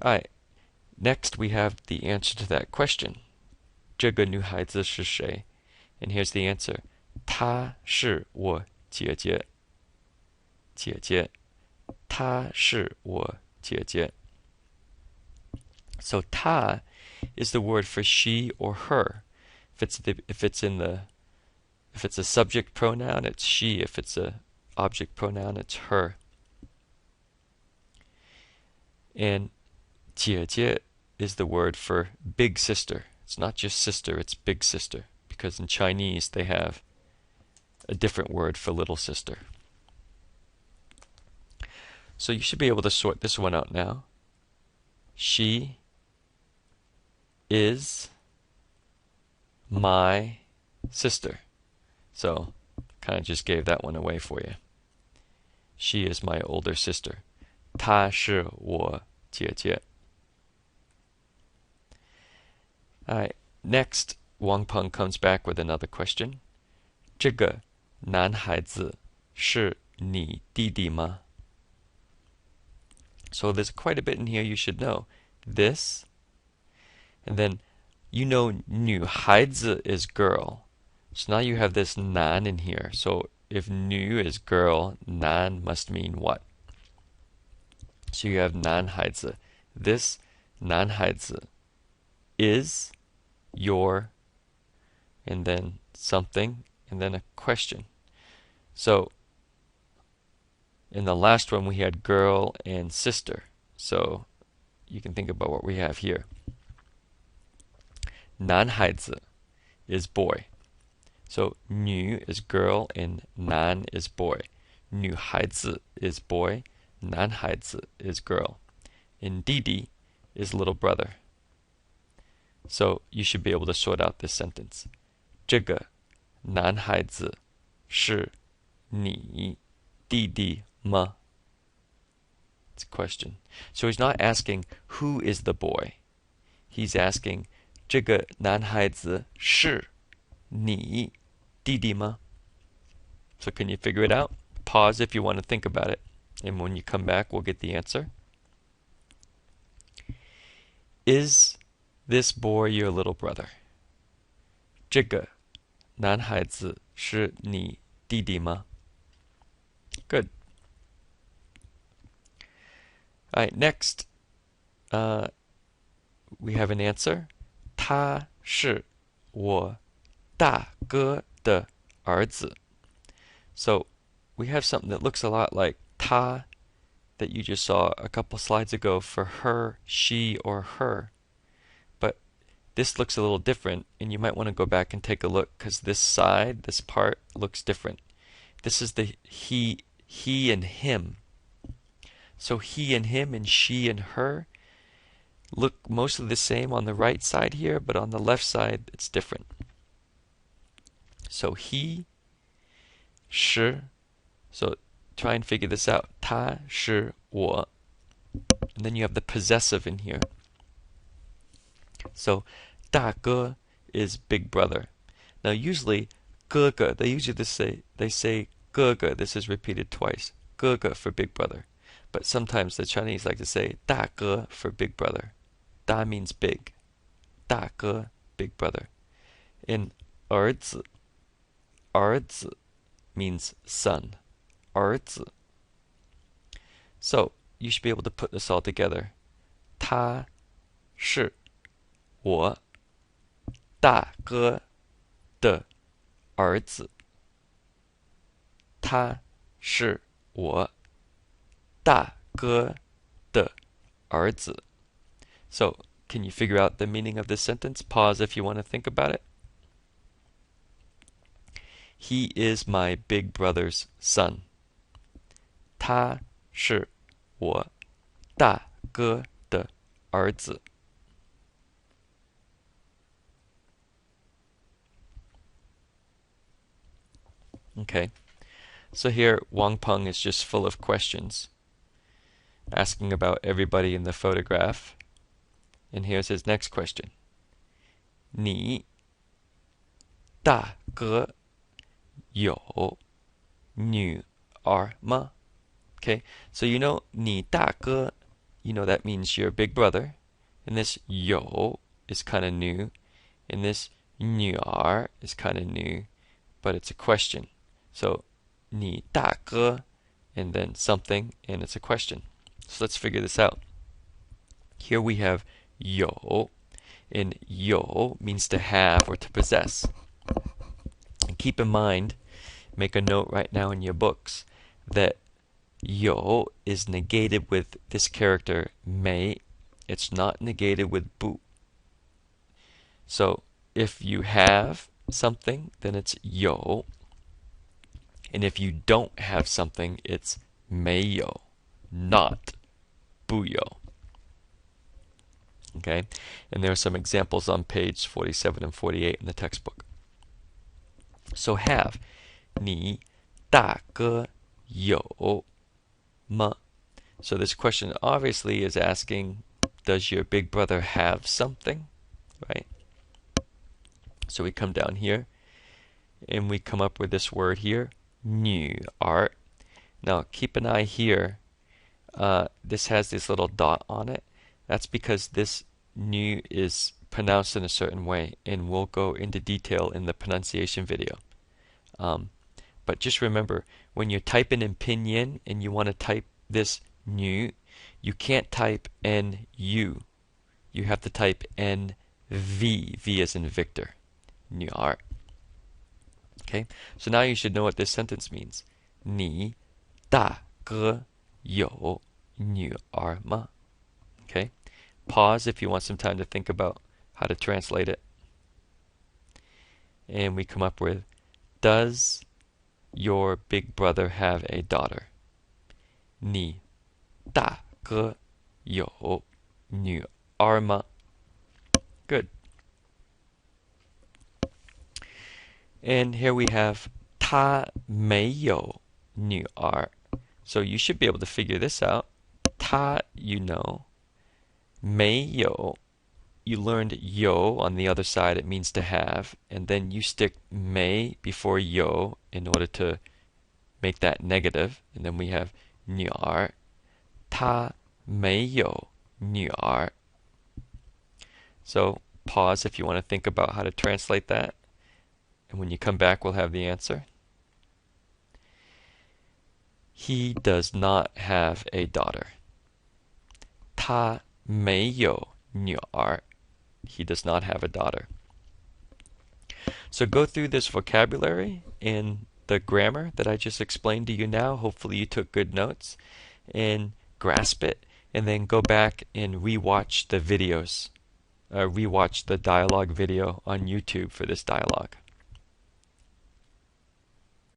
Alright, next we have the answer to that question. 这个女孩子是谁? And here's the answer. 她是我姐姐。姐姐。她是我姐姐。So 她 is the word for she or her. If it's a subject pronoun, it's she. If it's a object pronoun, it's her. And 姐姐 is the word for big sister. It's not just sister, it's big sister. Because in Chinese they have a different word for little sister. So you should be able to sort this one out now. She is my sister. So kind of just gave that one away for you. She is my older sister. 她是我姐姐. Alright, next, Wang Peng comes back with another question. 这个男孩子是你弟弟吗? So there's quite a bit in here you should know. This, and then you know 女孩子 is girl. So now you have this 男 in here. So if 女 is girl, 男 must mean what? So you have 男孩子. This 男孩子 is your, and then something, and then a question. So in the last one we had girl and sister. So you can think about what we have here. 男孩子 is boy. So 女 is girl and 男 is boy. 女孩子 is boy, 男孩子 is girl. And 弟弟 is little brother. So you should be able to sort out this sentence. 这个男孩子是你弟弟吗? It's a question. So he's not asking who is the boy. He's asking 这个男孩子是你弟弟吗? So can you figure it out? Pause if you want to think about it. And when you come back, we'll get the answer. Is this boy your little brother? 这个男孩子是你弟弟吗? Good. Alright, next, we have an answer. 他是我大哥的儿子. So we have something that looks a lot like 他 that you just saw a couple slides ago for her, she, or her. But this looks a little different, and you might want to go back and take a look because this side, this part, looks different. This is the he and him. So he and him and she and her look mostly the same on the right side here, but on the left side it's different. So he, 是, so try and figure this out. 他是我. And then you have the possessive in here. So 大哥 is big brother. Now usually 哥哥, they say 哥哥. This is repeated twice. 哥哥 for big brother. But sometimes the Chinese like to say 大哥 for big brother. 大 means big. 大哥, big brother. In 儿子means son. 儿子. So you should be able to put this all together. 他是我大哥的儿子. 他是我大哥的儿子. So, can you figure out the meaning of this sentence? Pause if you want to think about it. He is my big brother's son. 他是我大哥的儿子. Okay, so here Wang Peng is just full of questions, asking about everybody in the photograph. And here's his next question. 你大哥有女儿吗? Okay, so you know 你大哥 you know that means your big brother. And this 有 is kind of new. And this 女儿 is kind of new, but it's a question. So 你大哥 and then something, and it's a question. So let's figure this out. Here we have 有, and 有 means to have or to possess. And keep in mind, make a note right now in your books, that 有 is negated with this character 没. It's not negated with 不. So if you have something, then it's 有. And if you don't have something, it's 没有, not 不有. Okay? And there are some examples on page 47 and 48 in the textbook. So have, 你大哥有吗? So this question obviously is asking, does your big brother have something? Right? So we come down here, and we come up with this word here, 女儿. Now keep an eye here. This has this little dot on it. That's because this 女 is pronounced in a certain way, and we'll go into detail in the pronunciation video. But just remember, when you're typing in pinyin and you want to type this 女, you can't type NU. You have to type NV. V as in Victor. 女儿. Okay, so now you should know what this sentence means. 你大哥有女儿吗? Okay, pause if you want some time to think about how to translate it. And we come up with, does your big brother have a daughter? 你大哥有女儿吗? Good. And here we have 他没有女儿. So you should be able to figure this out. 他, you know. 没有, you learned 有 on the other side. It means to have. And then you stick 没 before 有 in order to make that negative. And then we have 女儿. 他没有女儿. So pause if you want to think about how to translate that. And when you come back, we'll have the answer. He does not have a daughter. 他没有女儿. He does not have a daughter. So go through this vocabulary and the grammar that I just explained to you now. Hopefully you took good notes and grasp it. And then go back and rewatch the videos. Rewatch the dialogue video on YouTube for this dialogue.